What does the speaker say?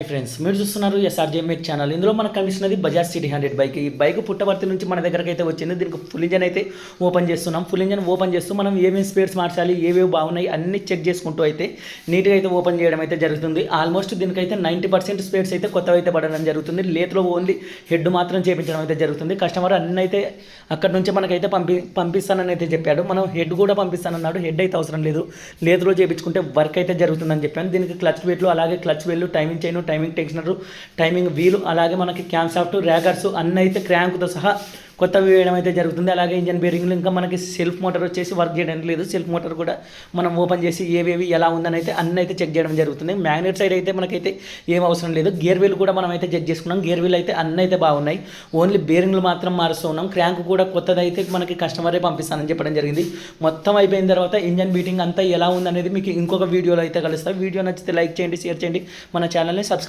Friends మీరు చూస్తున్నారు SRJ make channel. ఇందులో మనకు కనిపిస్తున్నది బజాజ్ సిటీ 100 బైక్. ఈ బైక్ పుట్టవర్తి నుంచి మన దగ్గరకు అయితే వచ్చింది. దీనికి ఫుల్ ఇంజన్ అయితే ఓపెన్ చేస్తున్నాం. ఫుల్ ఇంజన్ ఓపెన్ చేస్తూ మనం ఏమేమి స్పేర్స్ మార్చాలి, ఏవేవి బాగున్నాయి అన్ని చెక్ చేసుకుంటూ అయితే నీట్గా అయితే ఓపెన్ చేయడం అయితే జరుగుతుంది. ఆల్మోస్ట్ దీనికైతే 90% స్పేర్స్ అయితే కొత్తవి అయితే పడడం జరుగుతుంది. లేత్లో ఓన్లీ హెడ్ మాత్రం చేయించడం అయితే జరుగుతుంది. కస్టమర్ అన్నీ అయితే అక్కడ నుంచి మనకైతే పంపిస్తానని అయితే చెప్పాడు. మనం హెడ్ కూడా పంపిస్తానన్నాడు. హెడ్ అయితే అవసరం లేదు, లేత్లో చేయించుకుంటే వర్క్ అయితే జరుగుతుందని చెప్పాను. దీనికి క్లచ్ వెయిట్లు, అలాగే క్లచ్ వెయిట్లు, timing chain, timing tensioner, timing wheel, అలాగే మనకి క్యామ్ సాఫ్ట్, ర్యాగర్స్ అన్నీ అయితే క్రాంక్తో సహా కొత్తవి వేయడం అయితే జరుగుతుంది. అలాగే ఇంజన్ బేరింగ్లు, ఇంకా మనకి సెల్ఫ్ మోటార్ వచ్చేసి వర్క్ చేయడం లేదు. సెల్ఫ్ మోటార్ కూడా మనం ఓపెన్ చేసి ఏవేవి ఎలా ఉందని అయితే అన్నీ అయితే చెక్ చేయడం జరుగుతుంది. మ్యాగ్నెట్ సైడ్ అయితే మనకైతే ఏం అవసరం లేదు. గేర్ వీల్ కూడా మనం అయితే చెక్ చేసుకున్నాం. గేర్ వీల్ అయితే అన్నీ అయితే బాగున్నాయి. ఓన్లీ బేరింగ్లు మాత్రం మారుస్తూ ఉన్నాం. క్రాంక్ కూడా కొత్తది అయితే మనకి కస్టమరే పంపిస్తానని చెప్పడం జరిగింది. మొత్తం అయిపోయిన తర్వాత ఇంజన్ బీటింగ్ అంతా ఎలా ఉందనేది మీకు ఇంకొక వీడియోలో అయితే కలుస్తాయి. వీడియో నచ్చితే లైక్ చేయండి, షేర్ చేయండి, మన ఛానల్ని సబ్స్క్రైబ్